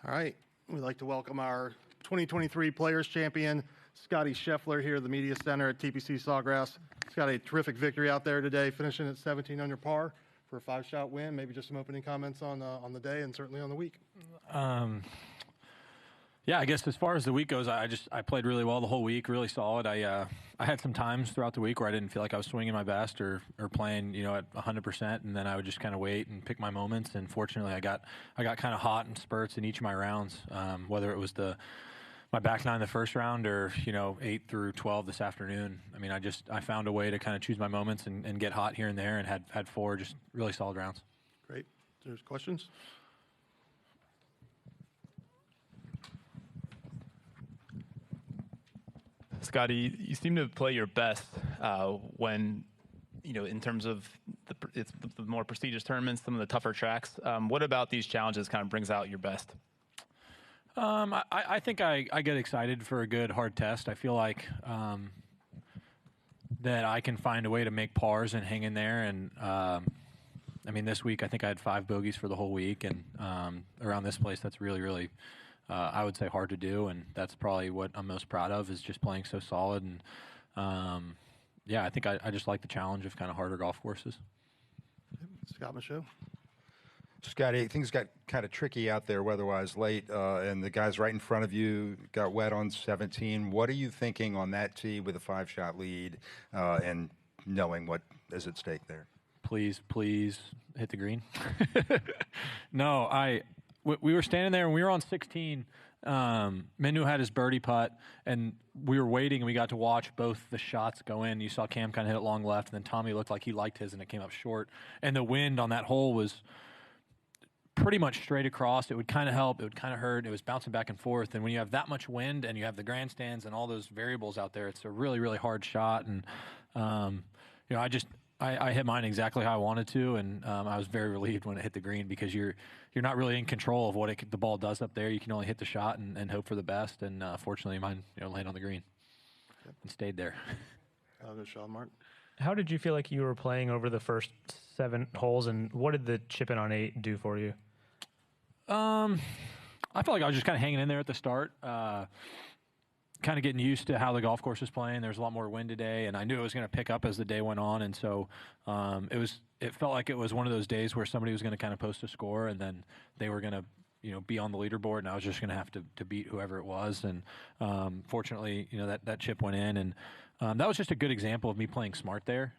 All right. We'd like to welcome our 2023 Players Champion, Scottie Scheffler, here at the Media Center at TPC Sawgrass. He's got a terrific victory out there today, finishing at 17 under par for a 5-shot win. Maybe just some opening comments on the day and certainly on the week. Yeah, I guess as far as the week goes, I played really well the whole week, really solid. I had some times throughout the week where I didn't feel like I was swinging my best or playing, at 100%, and then I would just kind of wait and pick my moments. And fortunately, I got kind of hot in spurts in each of my rounds, whether it was my back nine the first round or 8 through 12 this afternoon. I mean, I found a way to kind of choose my moments and get hot here and there, and had 4 just really solid rounds. Great. There's questions. Scottie, you seem to play your best when, in terms of the more prestigious tournaments, some of the tougher tracks. What about these challenges kind of brings out your best? I think I get excited for a good hard test. I feel like that I can find a way to make pars and hang in there. And this week I think I had 5 bogeys for the whole week, and around this place that's really, really I would say hard to do, and that's probably what I'm most proud of, is just playing so solid. And I think I just like the challenge of kind of harder golf courses. Scott Michaud. Scottie, things got kind of tricky out there weather-wise late, and the guys right in front of you got wet on 17. What are you thinking on that tee with a 5-shot lead and knowing what is at stake there? Please hit the green. No, we were standing there and we were on 16. Minu had his birdie putt, and we were waiting, and we got to watch both the shots go in. You saw Cam kind of hit it long left, and then Tommy looked like he liked his, and it came up short. And the wind on that hole was pretty much straight across. It would kind of help. It would kind of hurt. It was bouncing back and forth. And when you have that much wind and you have the grandstands and all those variables out there, it's a really, really hard shot. And, I hit mine exactly how I wanted to, and I was very relieved when it hit the green, because you're not really in control of what the ball does up there. You can only hit the shot and hope for the best. And fortunately, mine landed on the green and stayed there. I'll go Sean Martin. How did you feel like you were playing over the first 7 holes, and what did the chip in on 8 do for you? I felt like I was just kind of hanging in there at the start. Kind of getting used to how the golf course was playing. There was a lot more wind today, and I knew it was going to pick up as the day went on. And so it felt like it was one of those days where somebody was going to kind of post a score, and then they were going to be on the leaderboard, and I was just going to have to beat whoever it was. And fortunately, that chip went in, and that was just a good example of me playing smart there.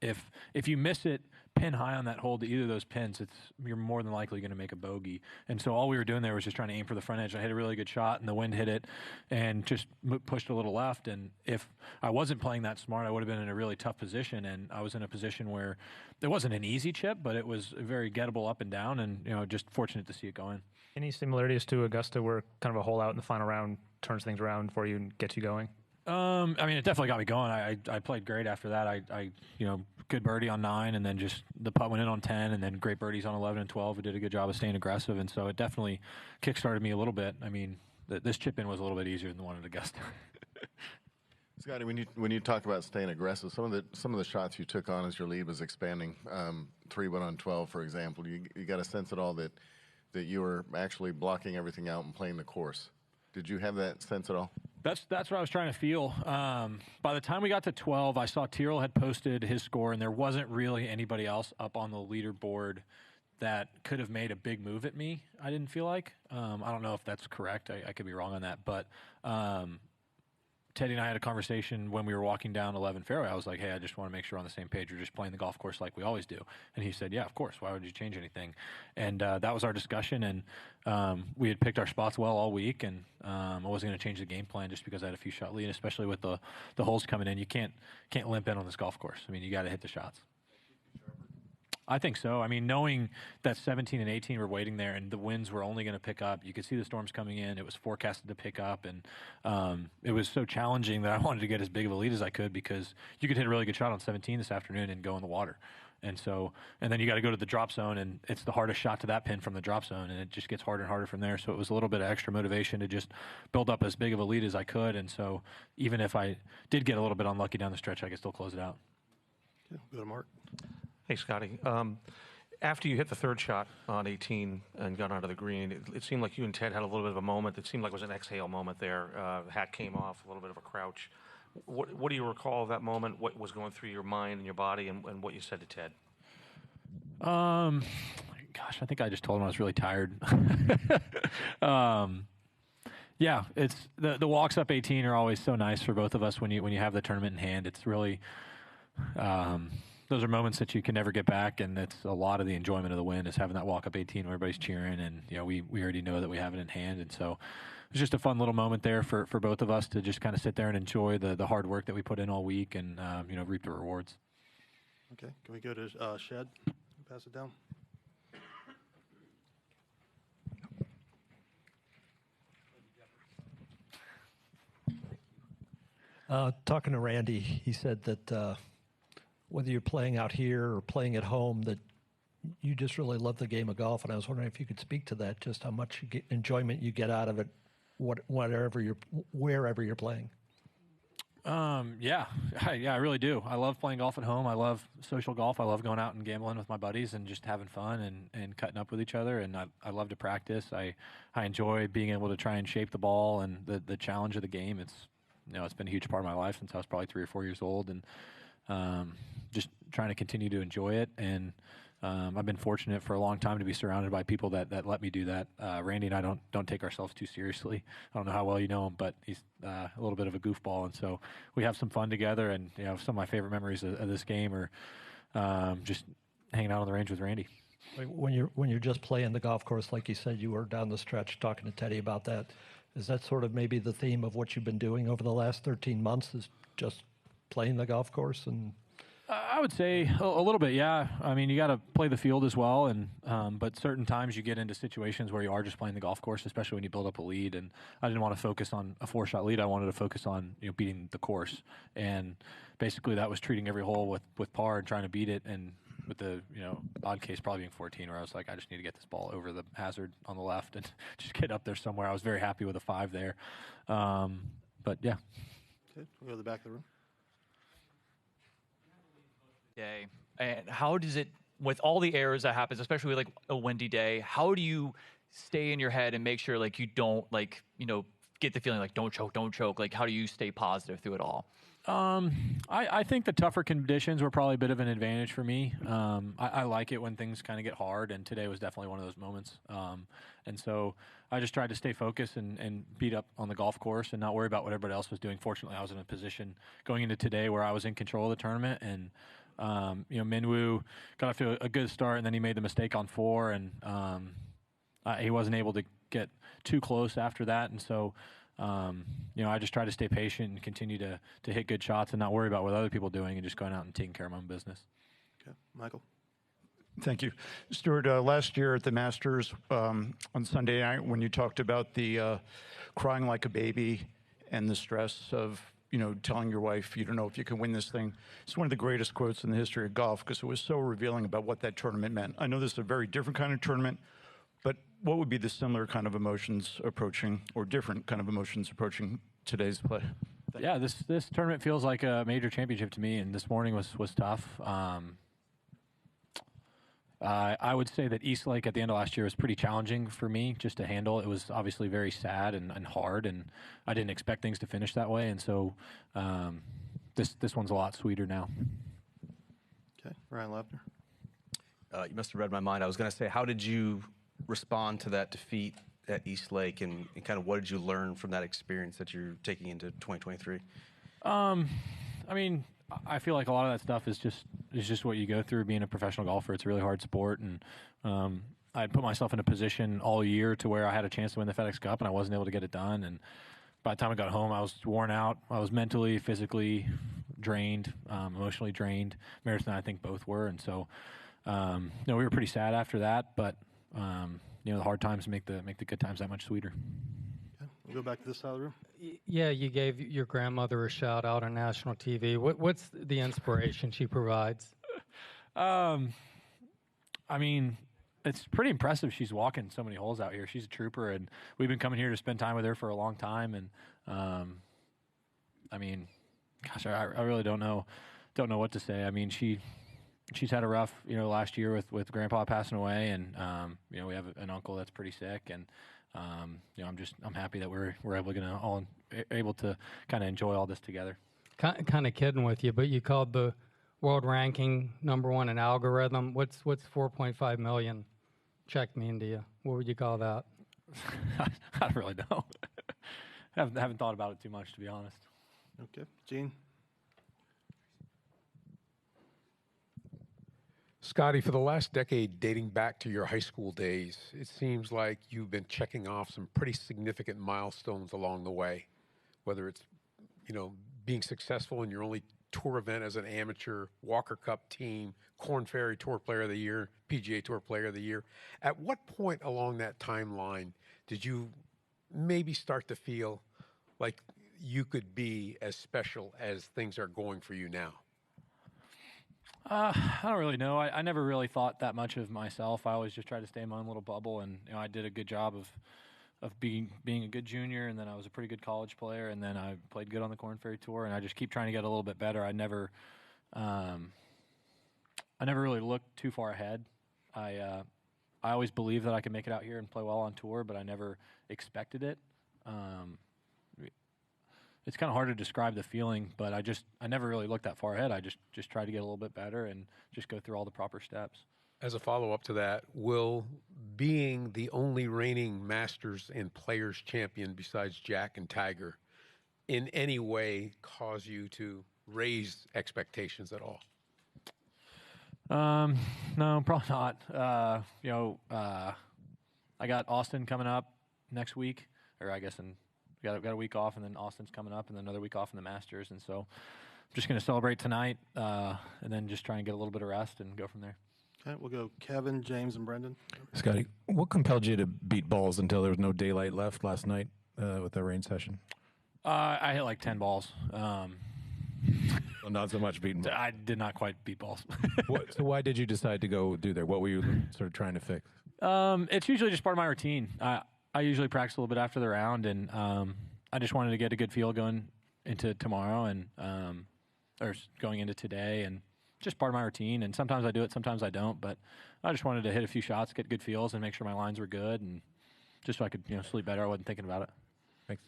If you miss it pin high on that hole to either of those pins, you're more than likely going to make a bogey. And so all we were doing there was just trying to aim for the front edge. I hit a really good shot, and the wind hit it and just pushed a little left. And if I wasn't playing that smart, I would have been in a really tough position. And I was in a position where it wasn't an easy chip, but it was very gettable up and down, and just fortunate to see it go in. Any similarities to Augusta, where kind of a hole out in the final round turns things around for you and gets you going? It definitely got me going. I played great after that. I good birdie on 9, and then just the putt went in on 10, and then great birdies on 11 and 12. I did a good job of staying aggressive, and so it definitely kickstarted me a little bit. This chip in was a little bit easier than the one at Augusta. Scottie, when you talk about staying aggressive, some of the shots you took on as your lead was expanding. 3 went on 12, for example. You got a sense at all that you were actually blocking everything out and playing the course. Did you have that sense at all? That's what I was trying to feel. By the time we got to 12, I saw Tyrrell had posted his score, and there wasn't really anybody else up on the leaderboard that could have made a big move at me, I didn't feel like. I don't know if that's correct. I could be wrong on that. But Teddy and I had a conversation when we were walking down 11 fairway. I was like, hey, I just want to make sure we're on the same page. We're just playing the golf course like we always do. And he said, yeah, of course. Why would you change anything? And that was our discussion. And we had picked our spots well all week. And I wasn't going to change the game plan just because I had a few shot lead, especially with the holes coming in. You can't limp in on this golf course. You got to hit the shots. I think so. Knowing that 17 and 18 were waiting there, and the winds were only going to pick up. You could see the storms coming in. It was forecasted to pick up, and it was so challenging that I wanted to get as big of a lead as I could, because you could hit a really good shot on 17 this afternoon and go in the water. And then you got to go to the drop zone, and it's the hardest shot to that pin from the drop zone, and it just gets harder and harder from there. So it was a little bit of extra motivation to just build up as big of a lead as I could. And so even if I did get a little bit unlucky down the stretch, I could still close it out. Yeah, go to Mark. Hey, Scottie. After you hit the third shot on 18 and got onto the green, it seemed like you and Ted had a little bit of a moment. It seemed like it was an exhale moment there. The hat came off, a little bit of a crouch. What do you recall of that moment? What was going through your mind and your body, and what you said to Ted? Gosh, I think I just told him I was really tired. Yeah, it's the walks up 18 are always so nice for both of us when you have the tournament in hand. It's really those are moments that you can never get back, and it's a lot of the enjoyment of the win is having that walk up 18 where everybody's cheering, and we already know that we have it in hand, and so it's just a fun little moment there for both of us to just kind of sit there and enjoy the hard work that we put in all week and reap the rewards. Okay, can we go to Shed? Pass it down. Talking to Randy, he said that whether you're playing out here or playing at home, that you just really love the game of golf. And I was wondering if you could speak to that, just how much enjoyment you get out of it, wherever you're playing. Yeah, I really do. I love playing golf at home. I love social golf. I love going out and gambling with my buddies and just having fun and cutting up with each other. And I love to practice. I enjoy being able to try and shape the ball and the challenge of the game. It's been a huge part of my life since I was probably 3 or 4 years old, and just trying to continue to enjoy it. And I've been fortunate for a long time to be surrounded by people that let me do that. Randy and I don't take ourselves too seriously. I don't know how well you know him, but he's a little bit of a goofball, and so we have some fun together. And some of my favorite memories of this game are just hanging out on the range with Randy. When you're just playing the golf course, like you said, you were down the stretch talking to Teddy about that. Is that sort of maybe the theme of what you've been doing over the last 13 months? Is just playing the golf course? And I would say a little bit, yeah. I mean, you got to play the field as well, and but certain times you get into situations where you are just playing the golf course, especially when you build up a lead. And I didn't want to focus on a 4-shot lead. I wanted to focus on beating the course, and basically that was treating every hole with par and trying to beat it. And with the odd case probably being 14, where I was like, I just need to get this ball over the hazard on the left and just get up there somewhere. I was very happy with a 5 there, but yeah. Okay, we'll go to the back of the room. Day. And how does it, with all the errors that happens, especially with like a windy day, how do you stay in your head and make sure like you don't get the feeling like don't choke? Like how do you stay positive through it all? I think the tougher conditions were probably a bit of an advantage for me. I like it when things kind of get hard, and today was definitely one of those moments. And so I just tried to stay focused and beat up on the golf course and not worry about what everybody else was doing. Fortunately, I was in a position going into today where I was in control of the tournament, and Minwoo got off to a good start, and then he made the mistake on 4, and he wasn't able to get too close after that, and so I just try to stay patient and continue to hit good shots and not worry about what other people are doing and just going out and taking care of my own business. Okay, Michael. Thank you. Stuart, last year at the Masters on Sunday night when you talked about the crying like a baby and the stress of telling your wife you don't know if you can win this thing. It's one of the greatest quotes in the history of golf because it was so revealing about what that tournament meant. I know this is a very different kind of tournament, but what would be the similar kind of emotions approaching or different kind of emotions approaching today's play? Yeah, this tournament feels like a major championship to me, and this morning was tough. I would say that East Lake at the end of last year was pretty challenging for me just to handle. It was obviously very sad and hard, and I didn't expect things to finish that way. And so this one's a lot sweeter now. Okay, Ryan Lefner. You must have read my mind. I was going to say, how did you respond to that defeat at East Lake, and kind of what did you learn from that experience that you're taking into 2023? I mean, I feel like a lot of that stuff is just what you go through being a professional golfer. It's a really hard sport, and I put myself in a position all year to where I had a chance to win the FedEx Cup, and I wasn't able to get it done. And by the time I got home, I was worn out. I was mentally, physically drained, emotionally drained. Meredith and I think both were, and so we were pretty sad after that. But the hard times make the good times that much sweeter. Okay, we'll go back to this side of the room. Yeah, you gave your grandmother a shout out on national TV. What's the inspiration she provides? I mean, it's pretty impressive. She's walking so many holes out here. She's a trooper, and we've been coming here to spend time with her for a long time. And I mean, gosh, I really don't know what to say. I mean, she she's had a rough, last year with Grandpa passing away, and we have an uncle that's pretty sick, and I'm happy that we're able to kind of enjoy all this together. Kind of kidding with you, but you called the world ranking #1 in algorithm. What's 4.5 million check mean to you? What would you call that? I don't really know. haven't thought about it too much, to be honest. Okay, Gene. Scottie, for the last decade, dating back to your high school days, it seems like you've been checking off some pretty significant milestones along the way, whether it's, being successful in your only tour event as an amateur, Walker Cup team, Korn Ferry Tour Player of the Year, PGA Tour Player of the Year. At what point along that timeline did you maybe start to feel like you could be as special as things are going for you now? I don't really know. I never really thought that much of myself. I always just tried to stay in my own little bubble, and I did a good job of being a good junior, and then I was a pretty good college player, and then I played good on the Korn Ferry Tour, and I just keep trying to get a little bit better. I never really looked too far ahead. I always believed that I could make it out here and play well on tour, but I never expected it. It's kind of hard to describe the feeling, but I never really looked that far ahead. I just tried to get a little bit better and just go through all the proper steps. As a follow-up to that, will being the only reigning Masters and Players champion besides Jack and Tiger in any way cause you to raise expectations at all? No, probably not. I got Austin coming up next week, or I guess got a week off, and then Austin's coming up, and then another week off in the Masters, and so I'm just going to celebrate tonight, and then just try and get a little bit of rest and go from there. Okay, we'll go Kevin, James, and Brendan. Scottie, what compelled you to beat balls until there was no daylight left last night with the rain session? I hit like 10 balls. Well, not so much beating balls. I did not quite beat balls. So why did you decide to go do there? What were you sort of trying to fix? It's usually just part of my routine. I usually practice a little bit after the round, and I just wanted to get a good feel going into tomorrow and or going into today, and just part of my routine. And sometimes I do it, sometimes I don't. But I just wanted to hit a few shots, get good feels, and make sure my lines were good, and just so I could sleep better. I wasn't thinking about it. Thanks.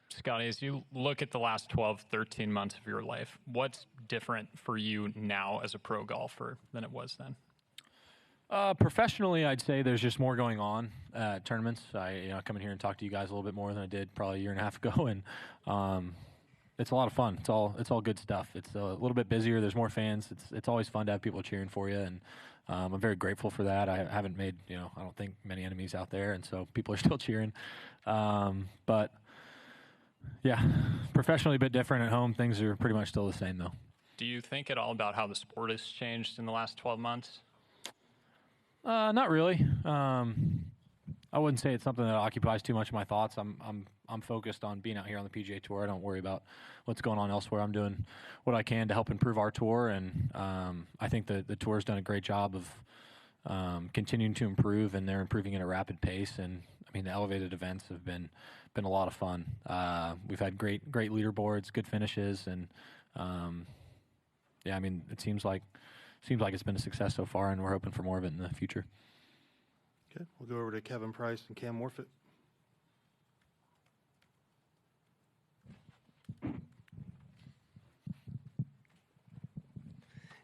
Scottie, as you look at the last 12, 13 months of your life, what's different for you now as a pro golfer than it was then? Professionally, I'd say there's just more going on at tournaments. I come in here and talk to you guys a little bit more than I did probably a year and a half ago, and it's a lot of fun. It's all good stuff. It's a little bit busier. There's more fans. It's always fun to have people cheering for you, and I'm very grateful for that. I haven't made I don't think many enemies out there, and so people are still cheering. But yeah, professionally a bit different. At home, things are pretty much still the same though. Do you think at all about how the sport has changed in the last 12 months? Not really. I wouldn't say it's something that occupies too much of my thoughts. I'm focused on being out here on the PGA Tour. I don't worry about what's going on elsewhere. I'm doing what I can to help improve our tour, and I think the tour's done a great job of continuing to improve, and they're improving at a rapid pace. And I mean, the elevated events have been a lot of fun. We've had great leaderboards, good finishes, and yeah, I mean, it seems like it's been a success so far, and we're hoping for more of it in the future. Okay, we'll go over to Kevin Price and Cam Morfitt.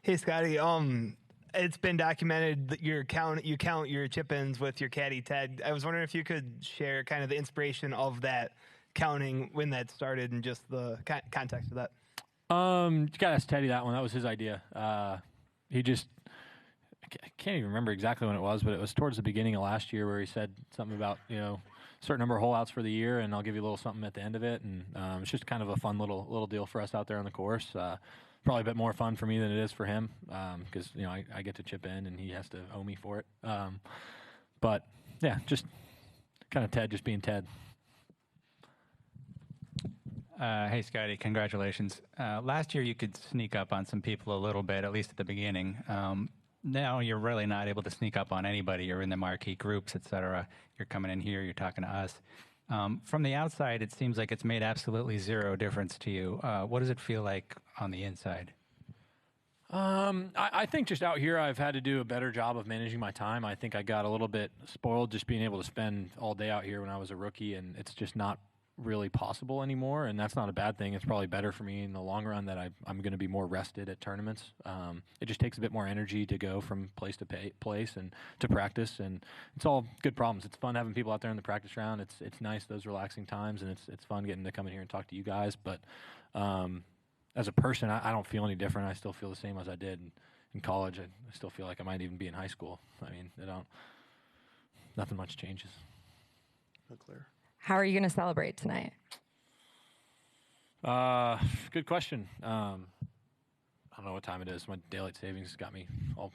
Hey, Scottie. It's been documented that you count your chip-ins with your caddy Ted. I was wondering if you could share kind of the inspiration of that counting, when that started, and just the context of that. You gotta ask Teddy that one. That was his idea. I can't even remember exactly when it was, but it was towards the beginning of last year where he said something about certain number of hole outs for the year, and I'll give you a little something at the end of it. And it's just kind of a fun little deal for us out there on the course. Probably a bit more fun for me than it is for him, because I get to chip in and he has to owe me for it. But yeah, just kind of Ted just being Ted. Hey, Scottie, congratulations. Last year you could sneak up on some people a little bit, at least at the beginning. Now you're really not able to sneak up on anybody. You're in the marquee groups, et cetera. You're coming in here, you're talking to us. From the outside, it seems like it's made absolutely zero difference to you. What does it feel like on the inside? I think just out here, I've had to do a better job of managing my time. I think I got a little bit spoiled just being able to spend all day out here when I was a rookie, and it's just not really possible anymore. And that's not a bad thing. It's probably better for me in the long run that I'm going to be more rested at tournaments. It just takes a bit more energy to go from place to place and to practice, and it's all good problems. It's fun having people out there in the practice round. It's nice, those relaxing times, and it's fun getting to come in here and talk to you guys. But as a person, I don't feel any different. I still feel the same as I did in college. I still feel like I might even be in high school. I mean, nothing much changes. Not clear. How are you going to celebrate tonight? Good question. I don't know what time it is. My daylight savings got me all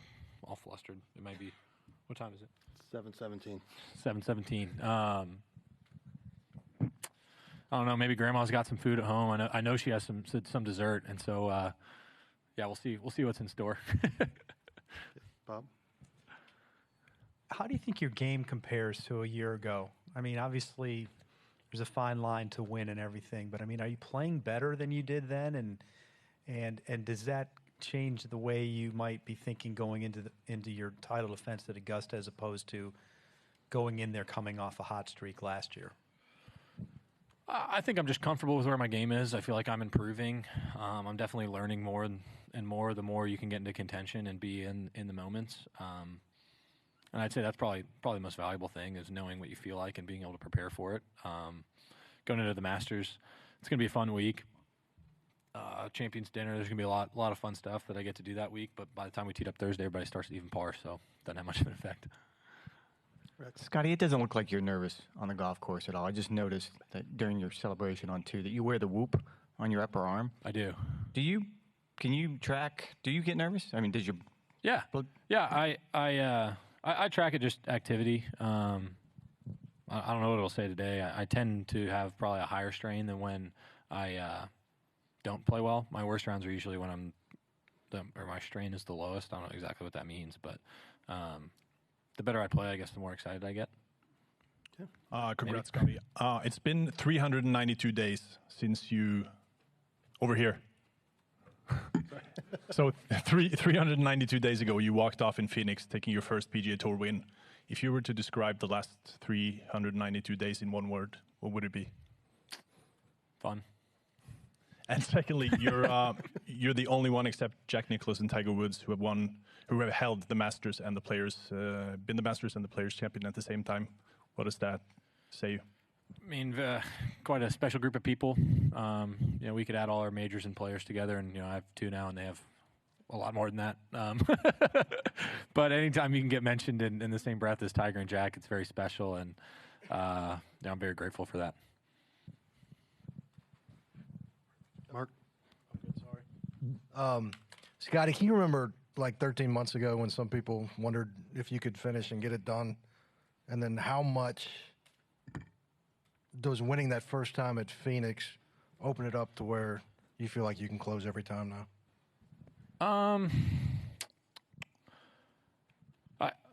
flustered. It might be, what time is it? 7:17. 7:17. I don't know. Maybe Grandma's got some food at home. I know she has some dessert, and so yeah, we'll see. We'll see what's in store. Bob, how do you think your game compares to a year ago? I mean, obviously, there's a fine line to win and everything, but I mean, are you playing better than you did then? And does that change the way you might be thinking going into your title defense at Augusta as opposed to going in there coming off a hot streak last year? I think I'm just comfortable with where my game is. I feel like I'm improving. I'm definitely learning more and more the more you can get into contention and be in the moments. And I'd say that's probably the most valuable thing is knowing what you feel like and being able to prepare for it. Going into the Masters, it's going to be a fun week. Champions dinner, there's going to be a lot of fun stuff that I get to do that week. But by the time we teed up Thursday, everybody starts at even par, so it doesn't have much of an effect. Scottie, it doesn't look like you're nervous on the golf course at all. I just noticed that during your celebration on 2 that you wear the whoop on your upper arm. I do. Can you track? Do you get nervous? I mean, did you? Yeah. I track it just activity. I don't know what it'll say today. I tend to have probably a higher strain than when I don't play well. My worst rounds are usually when my strain is the lowest. I don't know exactly what that means, but the better I play, I guess, the more excited I get. Congrats, Scottie. It's been 392 days since you over here. So 392 days ago, you walked off in Phoenix, taking your first PGA Tour win. If you were to describe the last 392 days in one word, what would it be? Fun. And secondly, you're the only one except Jack Nicklaus and Tiger Woods who have held the Masters and the Players, been the Masters and the Players champion at the same time. What does that say? I mean, quite a special group of people. We could add all our majors and Players together, and I have 2 now, and they have a lot more than that. But anytime you can get mentioned in the same breath as Tiger and Jack, it's very special, and I'm very grateful for that. Mark? Scottie, can you remember like 13 months ago when some people wondered if you could finish and get it done? And then how much does winning that first time at Phoenix open it up to where you feel like you can close every time now?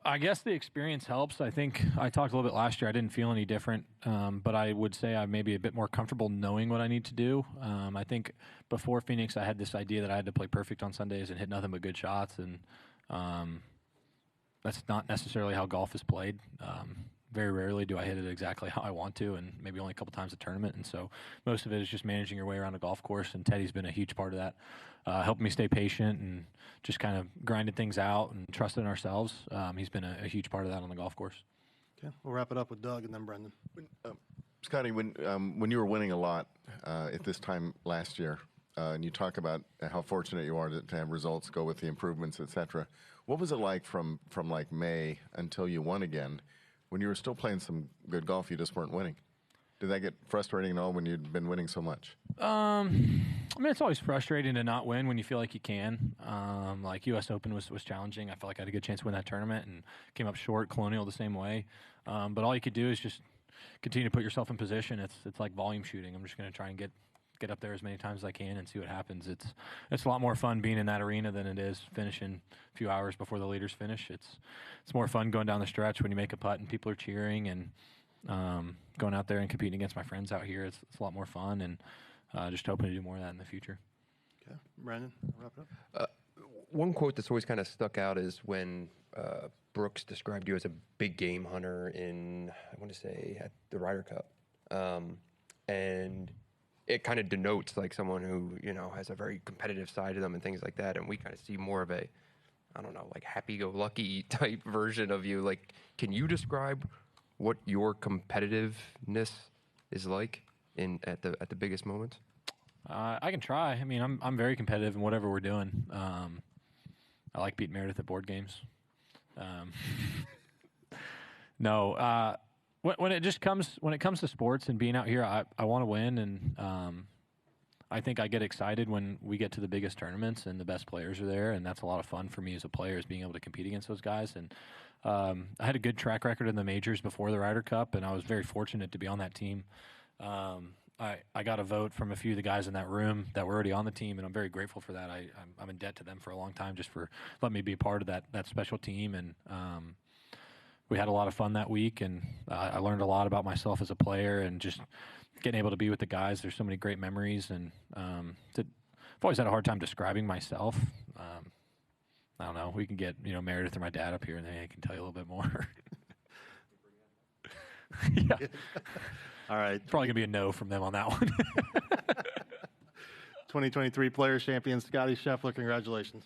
I guess the experience helps. I think I talked a little bit last year. I didn't feel any different, but I would say I'm maybe a bit more comfortable knowing what I need to do. I think before Phoenix, I had this idea that I had to play perfect on Sundays and hit nothing but good shots, and that's not necessarily how golf is played. Very rarely do I hit it exactly how I want to, and maybe only a couple times a tournament. And so most of it is just managing your way around a golf course, and Teddy's been a huge part of that, helping me stay patient and just kind of grinding things out and trusting in ourselves. He's been a huge part of that on the golf course. Okay, we'll wrap it up with Doug and then Brendan. Scottie, when you were winning a lot at this time last year, and you talk about how fortunate you are to have results go with the improvements, et cetera, what was it like from like May until you won again? When you were still playing some good golf, you just weren't winning. Did that get frustrating at all when you'd been winning so much? I mean, it's always frustrating to not win when you feel like you can. Like U.S. Open was challenging. I felt like I had a good chance to win that tournament and came up short. Colonial the same way. But all you could do is just continue to put yourself in position. It's like volume shooting. I'm just going to try and get up there as many times as I can and see what happens. It's a lot more fun being in that arena than it is finishing a few hours before the leaders finish. It's more fun going down the stretch when you make a putt and people are cheering, and Going out there and competing against my friends out here, it's a lot more fun, and just hoping to do more of that in the future. Okay, Brandon, wrap it up. One quote that's always kind of stuck out is when Brooks described you as a big game hunter in, I want to say, at the Ryder Cup. And it kind of denotes like someone who, has a very competitive side to them and things like that. And we kind of see more of a, I don't know, like happy-go-lucky type version of you. Like, can you describe what your competitiveness is like at the biggest moments? I can try. I mean, I'm very competitive in whatever we're doing. I like beating Meredith at board games. No, when it comes to sports and being out here, I want to win, and I think I get excited when we get to the biggest tournaments and the best players are there, and that's a lot of fun for me as a player, is being able to compete against those guys. And I had a good track record in the majors before the Ryder Cup, and I was very fortunate to be on that team. I got a vote from a few of the guys in that room that were already on the team, and I'm very grateful for that. I'm in debt to them for a long time just for letting me be a part of that special team. And we had a lot of fun that week, and I learned a lot about myself as a player and just getting able to be with the guys. There's so many great memories, and I've always had a hard time describing myself. I don't know. We can get Meredith or my dad up here, and they can tell you a little bit more. Yeah. All right. It's probably going to be a no from them on that one. 2023 Players Champion Scottie Scheffler, congratulations.